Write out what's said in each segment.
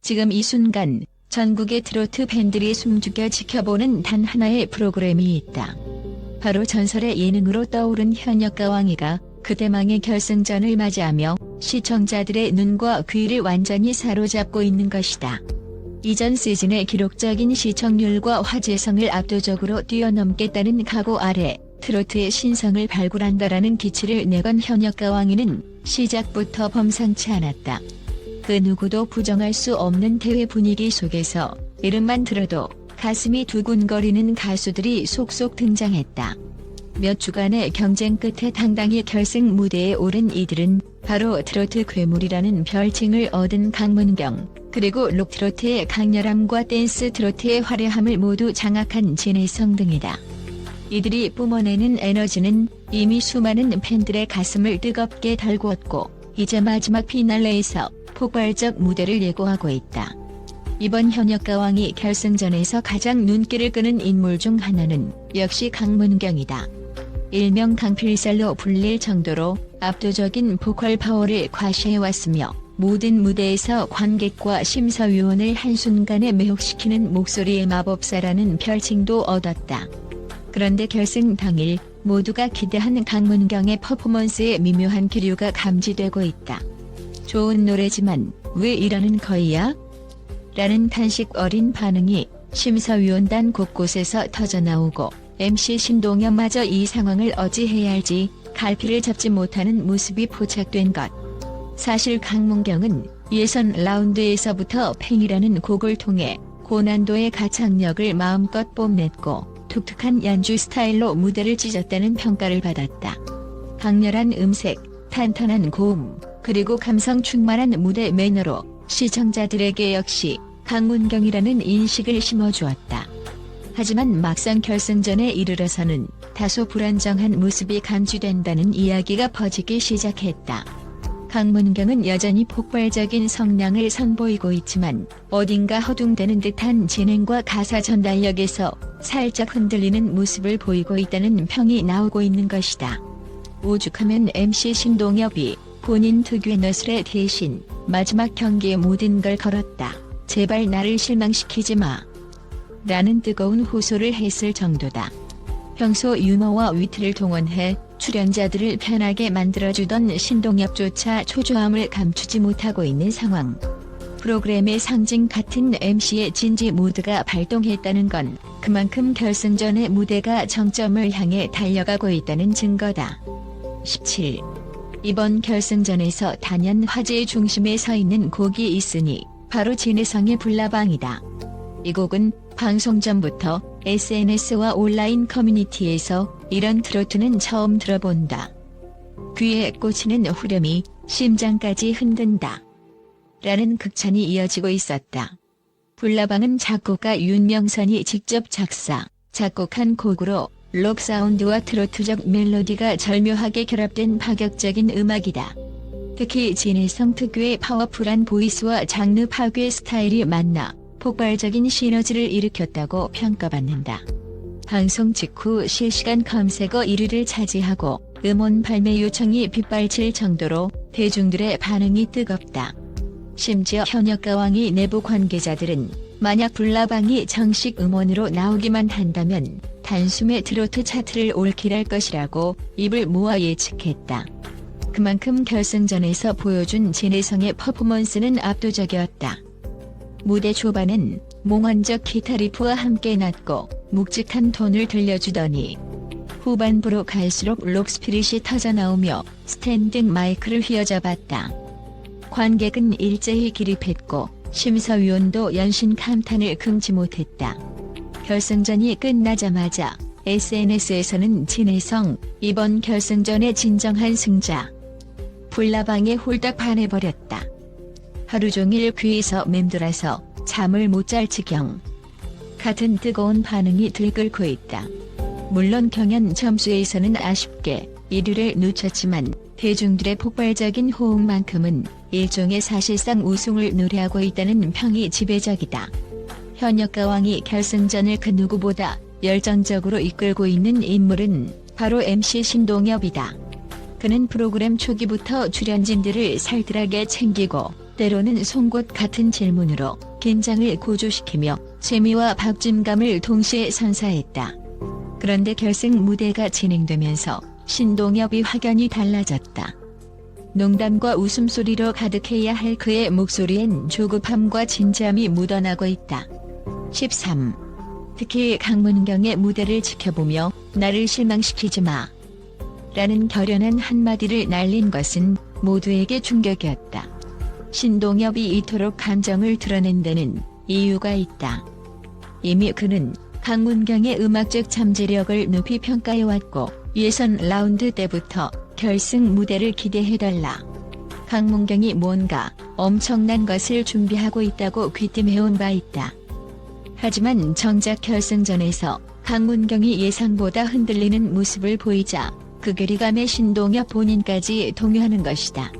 지금 이 순간 전국의 트로트 팬들이 숨죽여 지켜보는 단 하나의 프로그램이 있다. 바로 전설의 예능으로 떠오른 현역가왕이가 그대망의 결승전을 맞이하며 시청자들의 눈과 귀를 완전히 사로잡고 있는 것이다. 이전 시즌의 기록적인 시청률과 화제성을 압도적으로 뛰어넘겠다는 각오 아래 트로트의 신성을 발굴한다라는 기치를 내건 현역가왕이는 시작부터 범상치 않았다. 그 누구도 부정할 수 없는 대회 분위기 속에서 이름만 들어도 가슴이 두근거리는 가수들이 속속 등장했다. 몇 주간의 경쟁 끝에 당당히 결승 무대에 오른 이들은 바로 트로트 괴물이라는 별칭을 얻은 강문경, 그리고 록 트로트의 강렬함과 댄스 트로트의 화려함을 모두 장악한 진해성 등이다. 이들이 뿜어내는 에너지는 이미 수많은 팬들의 가슴을 뜨겁게 달구었고 이제 마지막 피날레에서 폭발적 무대를 예고하고 있다. 이번 현역가왕이 결승전에서 가장 눈길을 끄는 인물 중 하나는 역시 강문경이다. 일명 강필살로 불릴 정도로 압도적인 보컬 파워를 과시해왔으며 모든 무대에서 관객과 심사위원을 한순간에 매혹시키는 목소리의 마법사라는 별칭도 얻었다. 그런데 결승 당일 모두가 기대한 강문경의 퍼포먼스에 미묘한 기류가 감지되고 있다. 좋은 노래지만 왜 이러는 거이야? 라는 탄식 어린 반응이 심사위원단 곳곳에서 터져나오고 MC 신동엽마저 이 상황을 어찌해야 할지 갈피를 잡지 못하는 모습이 포착된 것. 사실 강문경은 예선 라운드에서부터 팽이라는 곡을 통해 고난도의 가창력을 마음껏 뽐냈고 독특한 연주 스타일로 무대를 찢었다는 평가를 받았다. 강렬한 음색, 탄탄한 고음, 그리고 감성 충만한 무대 매너로 시청자들에게 역시 강문경이라는 인식을 심어주었다. 하지만 막상 결승전에 이르러서는 다소 불안정한 모습이 감지된다는 이야기가 퍼지기 시작했다. 강문경은 여전히 폭발적인 성량을 선보이고 있지만 어딘가 허둥대는 듯한 진행과 가사 전달력에서 살짝 흔들리는 모습을 보이고 있다는 평이 나오고 있는 것이다. 오죽하면 MC 신동엽이 본인 특유의 너스레 대신 마지막 경기에 모든 걸 걸었다. 제발 나를 실망시키지 마. 라는 뜨거운 호소를 했을 정도다. 평소 유머와 위트를 동원해 출연자들을 편하게 만들어주던 신동엽조차 초조함을 감추지 못하고 있는 상황. 프로그램의 상징 같은 MC의 진지 모드가 발동했다는 건 그만큼 결승전의 무대가 정점을 향해 달려가고 있다는 증거다. 17. 이번 결승전에서 단연 화제의 중심에 서 있는 곡이 있으니 바로 진해성의 불나방이다. 이 곡은 방송 전부터 SNS와 온라인 커뮤니티에서 이런 트로트는 처음 들어본다. 귀에 꽂히는 후렴이 심장까지 흔든다. 라는 극찬이 이어지고 있었다. 불나방은 작곡가 윤명선이 직접 작사, 작곡한 곡으로 록 사운드와 트로트적 멜로디가 절묘하게 결합된 파격적인 음악이다. 특히 진해성 특유의 파워풀한 보이스와 장르 파괴 스타일이 만나 폭발적인 시너지를 일으켰다고 평가받는다. 방송 직후 실시간 검색어 1위를 차지하고 음원 발매 요청이 빗발칠 정도로 대중들의 반응이 뜨겁다. 심지어 현역가왕이 내부 관계자들은 만약 불나방이 정식 음원으로 나오기만 한다면 단숨에 트로트 차트를 올킬할 것이라고 입을 모아 예측했다. 그만큼 결승전에서 보여준 진해성의 퍼포먼스는 압도적이었다. 무대 초반엔 몽환적 기타 리프와 함께 낮고 묵직한 톤을 들려주더니 후반부로 갈수록 록 스피릿이 터져나오며 스탠딩 마이크를 휘어잡았다. 관객은 일제히 기립했고 심사위원도 연신 감탄을 금치 못했다. 결승전이 끝나자마자 SNS에서는 진해성, 이번 결승전의 진정한 승자. 불나방에 홀딱 반해버렸다. 하루 종일 귀에서 맴돌아서 잠을 못 잘 지경. 같은 뜨거운 반응이 들끓고 있다. 물론 경연 점수에서는 아쉽게 1위를 놓쳤지만 대중들의 폭발적인 호응만큼은 일종의 사실상 우승을 노래하고 있다는 평이 지배적이다. 현역가왕이 결승전을 그 누구보다 열정적으로 이끌고 있는 인물은 바로 MC 신동엽이다. 그는 프로그램 초기부터 출연진들을 살뜰하게 챙기고 때로는 송곳 같은 질문으로 긴장을 고조시키며 재미와 박진감을 동시에 선사했다. 그런데 결승 무대가 진행되면서 신동엽이 확연히 달라졌다. 농담과 웃음소리로 가득해야 할 그의 목소리엔 조급함과 진지함이 묻어나고 있다. 13. 특히 강문경의 무대를 지켜보며 나를 실망시키지 마. 라는 결연한 한마디를 날린 것은 모두에게 충격이었다. 신동엽이 이토록 감정을 드러낸 데는 이유가 있다. 이미 그는 강문경의 음악적 잠재력을 높이 평가해왔고 예선 라운드 때부터 결승 무대를 기대해달라. 강문경이 뭔가 엄청난 것을 준비하고 있다고 귀띔해온 바 있다. 하지만 정작 결승전에서 강문경이 예상보다 흔들리는 모습을 보이자 그 괴리감에 신동엽 본인까지 동요하는 것이다.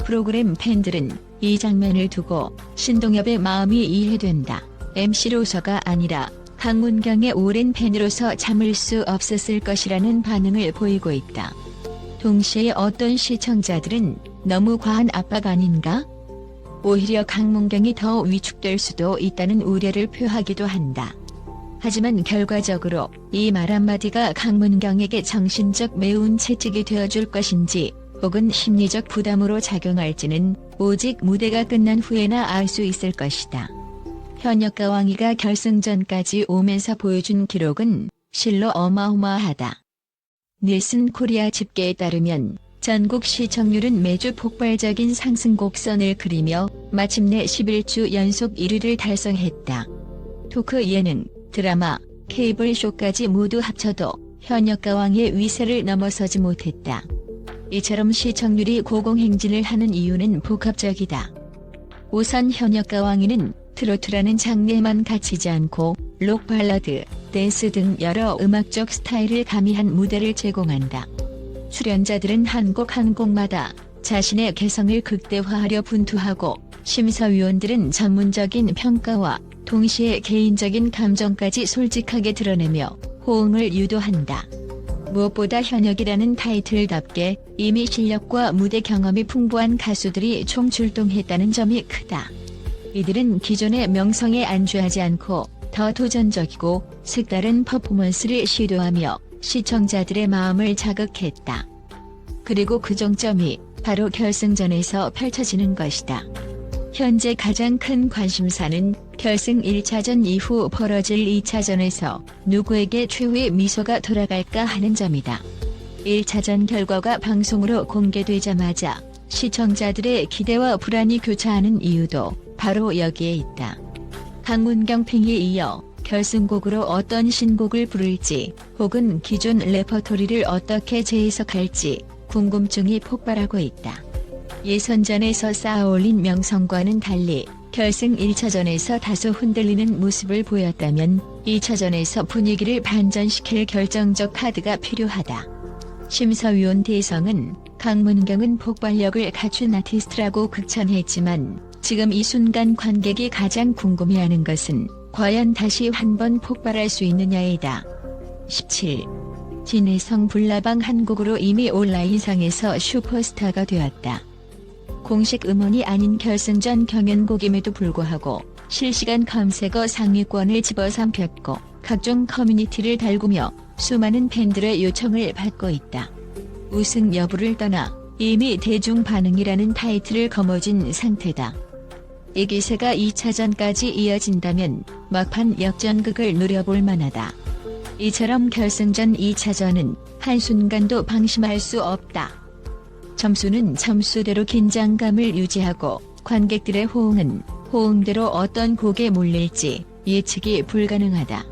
프로그램 팬들은 이 장면을 두고 신동엽의 마음이 이해된다. MC로서가 아니라 강문경의 오랜 팬으로서 참을 수 없었을 것이라는 반응을 보이고 있다. 동시에 어떤 시청자들은 너무 과한 압박 아닌가? 오히려 강문경이 더 위축될 수도 있다는 우려를 표하기도 한다. 하지만 결과적으로 이 말 한마디가 강문경에게 정신적 매운 채찍이 되어줄 것인지 혹은 심리적 부담으로 작용할지는 오직 무대가 끝난 후에나 알 수 있을 것이다. 현역가 왕이가 결승전까지 오면서 보여준 기록은 실로 어마어마하다. 닐슨 코리아 집계에 따르면 전국 시청률은 매주 폭발적인 상승 곡선을 그리며 마침내 11주 연속 1위를 달성했다. 토크 예능, 드라마, 케이블 쇼까지 모두 합쳐도 현역가 왕의 위세를 넘어서지 못했다. 이처럼 시청률이 고공행진을 하는 이유는 복합적이다. 우선 현역가 왕이는 트로트라는 장르에만 갇히지 않고 록 발라드, 댄스 등 여러 음악적 스타일을 가미한 무대를 제공한다. 출연자들은 한 곡 한 곡마다 자신의 개성을 극대화하려 분투하고 심사위원들은 전문적인 평가와 동시에 개인적인 감정까지 솔직하게 드러내며 호응을 유도한다. 무엇보다 현역이라는 타이틀답게 이미 실력과 무대 경험이 풍부한 가수들이 총출동했다는 점이 크다. 이들은 기존의 명성에 안주하지 않고 더 도전적이고 색다른 퍼포먼스를 시도하며 시청자들의 마음을 자극했다. 그리고 그 정점이 바로 결승전에서 펼쳐지는 것이다. 현재 가장 큰 관심사는 결승 1차전 이후 벌어질 2차전에서 누구에게 최후의 미소가 돌아갈까 하는 점이다. 1차전 결과가 방송으로 공개되자마자 시청자들의 기대와 불안이 교차하는 이유도 바로 여기에 있다. 강문경 팽이에 이어 결승곡으로 어떤 신곡을 부를지 혹은 기존 레퍼토리를 어떻게 재해석할지 궁금증이 폭발하고 있다. 예선전에서 쌓아올린 명성과는 달리 결승 1차전에서 다소 흔들리는 모습을 보였다면 2차전에서 분위기를 반전시킬 결정적 카드가 필요하다. 심사위원 대성은 강문경은 폭발력을 갖춘 아티스트라고 극찬했지만 지금 이 순간 관객이 가장 궁금해하는 것은 과연 다시 한 번 폭발할 수 있느냐이다. 17. 진혜성 불나방 한 곡으로 이미 온라인상에서 슈퍼스타가 되었다. 공식 음원이 아닌 결승전 경연곡임에도 불구하고 실시간 검색어 상위권을 집어삼켰고 각종 커뮤니티를 달구며 수많은 팬들의 요청을 받고 있다. 우승 여부를 떠나 이미 대중 반응이라는 타이틀을 거머쥔 상태다. 이 기세가 2차전까지 이어진다면 막판 역전극을 노려볼 만하다. 이처럼 결승전 2차전은 한순간도 방심할 수 없다. 점수는 점수대로 긴장감을 유지하고 관객들의 호응은 호응대로 어떤 곡에 몰릴지 예측이 불가능하다.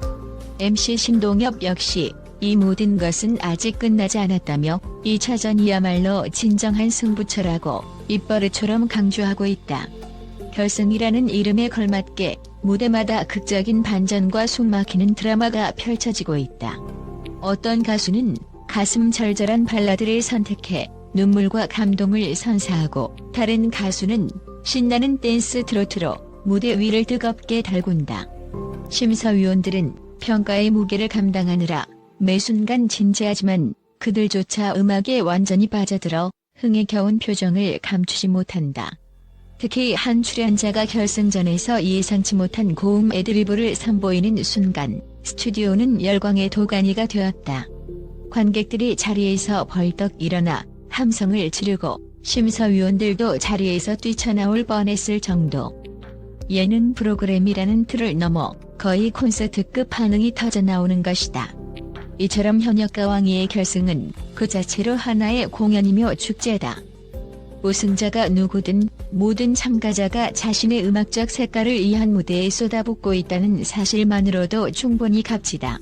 MC 신동엽 역시 이 모든 것은 아직 끝나지 않았다며 2차전이야말로 진정한 승부처라고 입버릇처럼 강조하고 있다. 결승이라는 이름에 걸맞게 무대마다 극적인 반전과 숨막히는 드라마가 펼쳐지고 있다. 어떤 가수는 가슴 절절한 발라드를 선택해 눈물과 감동을 선사하고 다른 가수는 신나는 댄스 트로트로 무대 위를 뜨겁게 달군다. 심사위원들은 평가의 무게를 감당하느라 매 순간 진지하지만 그들조차 음악에 완전히 빠져들어 흥에 겨운 표정을 감추지 못한다. 특히 한 출연자가 결승전에서 예상치 못한 고음 애드리브를 선보이는 순간 스튜디오는 열광의 도가니가 되었다. 관객들이 자리에서 벌떡 일어나 함성을 지르고 심사위원들도 자리에서 뛰쳐나올 뻔했을 정도. 예능 프로그램이라는 틀을 넘어 거의 콘서트급 반응이 터져나오는 것이다. 이처럼 현역과 왕위의 결승은 그 자체로 하나의 공연이며 축제다. 우승자가 누구든 모든 참가자가 자신의 음악적 색깔을 이한 무대에 쏟아붓고 있다는 사실만으로도 충분히 값지다.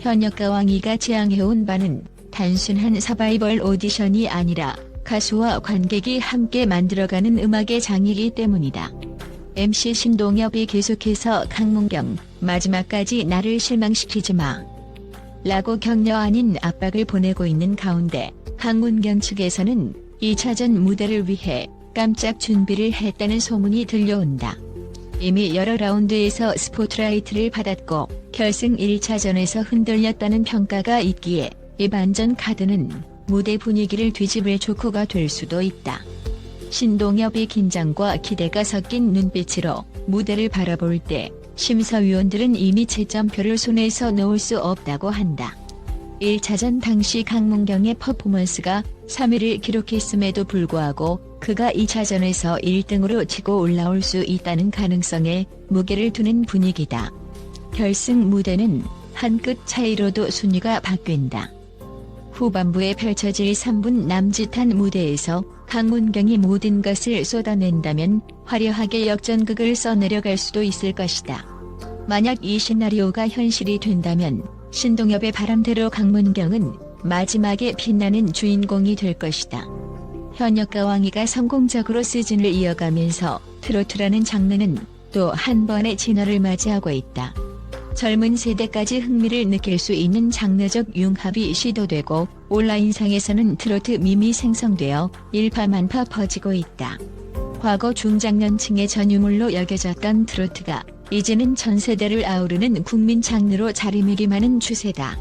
현역과 왕위가 지향해온 바는 단순한 서바이벌 오디션이 아니라 가수와 관객이 함께 만들어가는 음악의 장이기 때문이다. MC 신동엽이 계속해서 강문경, 마지막까지 나를 실망시키지 마. 라고 격려 아닌 압박을 보내고 있는 가운데 강문경 측에서는 2차전 무대를 위해 깜짝 준비를 했다는 소문이 들려온다. 이미 여러 라운드에서 스포트라이트를 받았고 결승 1차전에서 흔들렸다는 평가가 있기에 이 반전 카드는 무대 분위기를 뒤집을 조커가 될 수도 있다. 신동엽이 긴장과 기대가 섞인 눈빛으로 무대를 바라볼 때 심사위원들은 이미 채점표를 손에서 놓을 수 없다고 한다. 1차전 당시 강문경의 퍼포먼스가 3위를 기록했음에도 불구하고 그가 2차전에서 1등으로 치고 올라올 수 있다는 가능성에 무게를 두는 분위기다. 결승 무대는 한 끗 차이로도 순위가 바뀐다. 후반부에 펼쳐질 3분 남짓한 무대에서 강문경이 모든 것을 쏟아낸다면 화려하게 역전극을 써내려갈 수도 있을 것이다. 만약 이 시나리오가 현실이 된다면 신동엽의 바람대로 강문경은 마지막에 빛나는 주인공이 될 것이다. 현역과 왕위가 성공적으로 시즌을 이어가면서 트로트라는 장르는 또 한 번의 진화를 맞이하고 있다. 젊은 세대까지 흥미를 느낄 수 있는 장르적 융합이 시도되고 온라인상에서는 트로트 밈이 생성되어 일파만파 퍼지고 있다. 과거 중장년층의 전유물로 여겨졌던 트로트가 이제는 전 세대를 아우르는 국민 장르로 자리매김하는 추세다.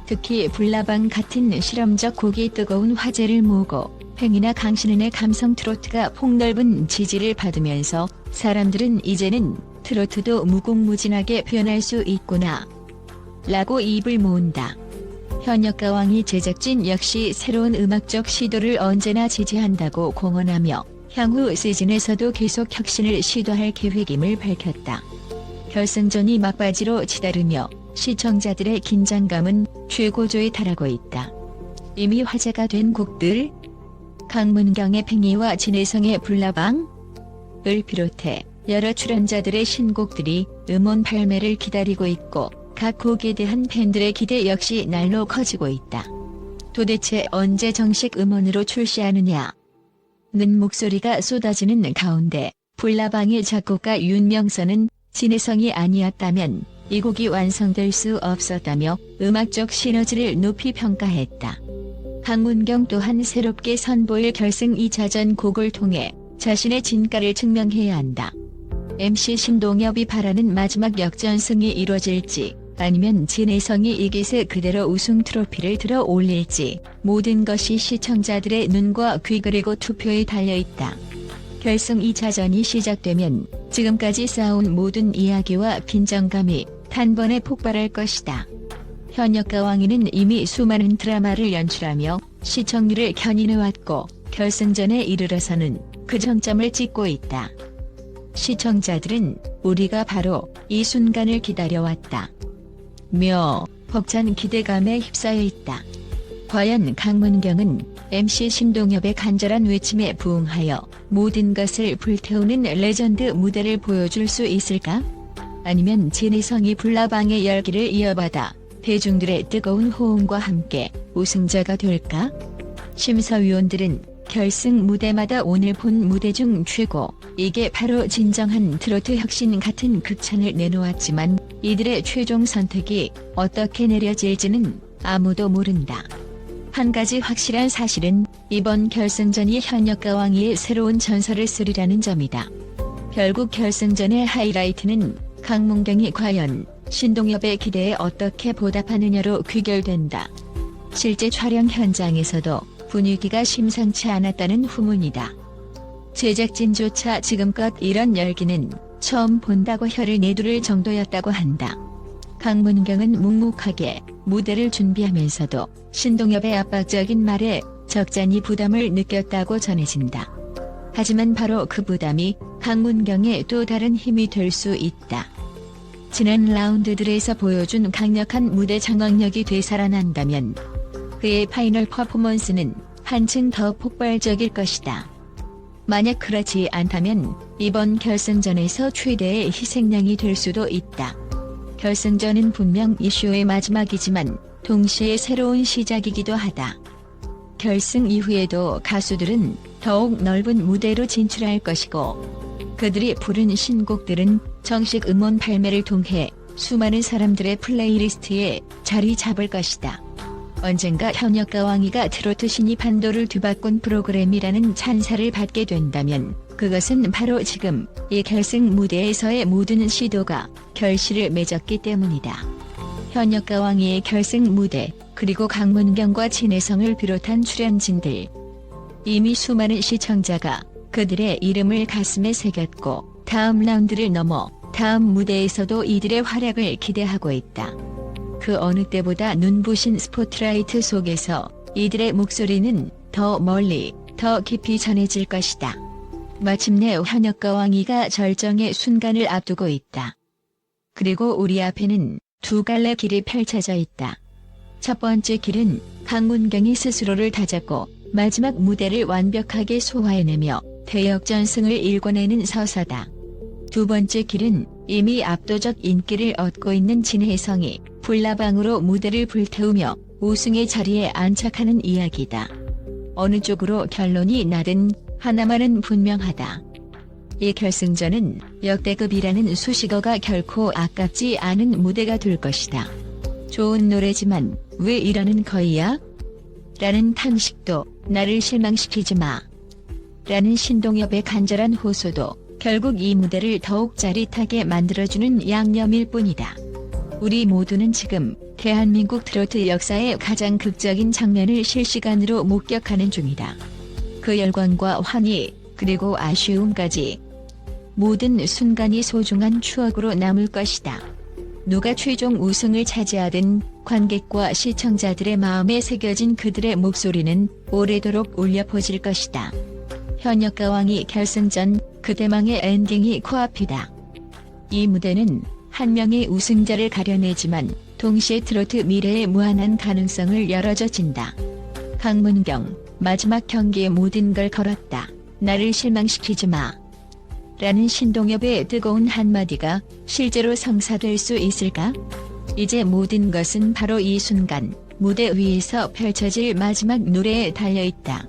특히 불나방 같은 실험적 곡이 뜨거운 화제를 모으고 팽이나 강신은의 감성 트로트가 폭넓은 지지를 받으면서 사람들은 이제는 트로트도 무궁무진하게 표현할 수 있구나 라고 입을 모은다. 현역과 왕이 제작진 역시 새로운 음악적 시도를 언제나 지지한다고 공언하며 향후 시즌에서도 계속 혁신을 시도할 계획임을 밝혔다. 결승전이 막바지로 치달으며 시청자들의 긴장감은 최고조에 달하고 있다. 이미 화제가 된 곡들, 강문경의 팽이와 진혜성의 불나방을 비롯해 여러 출연자들의 신곡들이 음원 발매를 기다리고 있고 각 곡에 대한 팬들의 기대 역시 날로 커지고 있다. 도대체 언제 정식 음원으로 출시하느냐는 목소리가 쏟아지는 가운데 불나방의 작곡가 윤명선은 진혜성이 아니었다면 이 곡이 완성될 수 없었다며 음악적 시너지를 높이 평가했다. 강문경 또한 새롭게 선보일 결승 2차전 곡을 통해 자신의 진가를 증명해야 한다. MC 신동엽이 바라는 마지막 역전승이 이뤄질지 아니면 진혜성이 이 기세 그대로 우승 트로피를 들어 올릴지 모든 것이 시청자들의 눈과 귀 그리고 투표에 달려있다. 결승 2차전이 시작되면 지금까지 쌓아온 모든 이야기와 빈정감이 단번에 폭발할 것이다. 현역과 왕위는 이미 수많은 드라마를 연출하며 시청률을 견인해왔고 결승전에 이르러서는 그 정점을 찍고 있다. 시청자들은 우리가 바로 이 순간을 기다려왔다. 벅찬 기대감에 휩싸여 있다. 과연 강문경은 MC 신동엽의 간절한 외침에 부응하여 모든 것을 불태우는 레전드 무대를 보여줄 수 있을까? 아니면 진혜성이 불나방의 열기를 이어받아 대중들의 뜨거운 호응과 함께 우승자가 될까? 심사위원들은 결승 무대마다 오늘 본 무대 중 최고, 이게 바로 진정한 트로트 혁신 같은 극찬을 내놓았지만 이들의 최종 선택이 어떻게 내려질지는 아무도 모른다. 한 가지 확실한 사실은 이번 결승전이 현역과 왕위의 새로운 전설을 쓰리라는 점이다. 결국 결승전의 하이라이트는 강문경이 과연 신동엽의 기대에 어떻게 보답하느냐로 귀결된다. 실제 촬영 현장에서도 분위기가 심상치 않았다는 후문이다. 제작진조차 지금껏 이런 열기는 처음 본다고 혀를 내두를 정도였다고 한다. 강문경은 묵묵하게 무대를 준비하면서도 신동엽의 압박적인 말에 적잖이 부담을 느꼈다고 전해진다. 하지만 바로 그 부담이 강문경의 또 다른 힘이 될 수 있다. 지난 라운드들에서 보여준 강력한 무대 장악력이 되살아난다면 그의 파이널 퍼포먼스는 한층 더 폭발적일 것이다. 만약 그렇지 않다면 이번 결승전에서 최대의 희생양이 될 수도 있다. 결승전은 분명 이슈의 마지막이지만 동시에 새로운 시작이기도 하다. 결승 이후에도 가수들은 더욱 넓은 무대로 진출할 것이고 그들이 부른 신곡들은 정식 음원 발매를 통해 수많은 사람들의 플레이리스트에 자리 잡을 것이다. 언젠가 현역과 왕이가 트로트 신이 판도를 뒤바꾼 프로그램이라는 찬사를 받게 된다면 그것은 바로 지금 이 결승 무대에서의 모든 시도가 결실을 맺었기 때문이다. 현역과 왕이의 결승 무대, 그리고 강문경과 진혜성을 비롯한 출연진들. 이미 수많은 시청자가 그들의 이름을 가슴에 새겼고 다음 라운드를 넘어 다음 무대에서도 이들의 활약을 기대하고 있다. 그 어느 때보다 눈부신 스포트라이트 속에서 이들의 목소리는 더 멀리, 더 깊이 전해질 것이다. 마침내 현역과 왕이가 절정의 순간을 앞두고 있다. 그리고 우리 앞에는 두 갈래 길이 펼쳐져 있다. 첫 번째 길은 강문경이 스스로를 다잡고 마지막 무대를 완벽하게 소화해내며 대역전승을 일궈내는 서사다. 두 번째 길은 이미 압도적 인기를 얻고 있는 진혜성이 불나방으로 무대를 불태우며 우승의 자리에 안착하는 이야기다. 어느 쪽으로 결론이 나든 하나만은 분명하다. 이 결승전은 역대급이라는 수식어가 결코 아깝지 않은 무대가 될 것이다. 좋은 노래지만 왜 이러는 거이야? 라는 탄식도 나를 실망시키지 마. 라는 신동엽의 간절한 호소도 결국 이 무대를 더욱 짜릿하게 만들어주는 양념일 뿐이다. 우리 모두는 지금 대한민국 트로트 역사의 가장 극적인 장면을 실시간으로 목격하는 중이다. 그 열광과 환희, 그리고 아쉬움까지 모든 순간이 소중한 추억으로 남을 것이다. 누가 최종 우승을 차지하든 관객과 시청자들의 마음에 새겨진 그들의 목소리는 오래도록 울려 퍼질 것이다. 현역과 왕이 결승전, 그 대망의 엔딩이 코앞이다. 이 무대는 한 명의 우승자를 가려내지만 동시에 트로트 미래의 무한한 가능성을 열어줘 진다. 강문경, 마지막 경기에 모든 걸 걸었다. 나를 실망시키지 마. 라는 신동엽의 뜨거운 한마디가 실제로 성사될 수 있을까? 이제 모든 것은 바로 이 순간, 무대 위에서 펼쳐질 마지막 노래에 달려있다.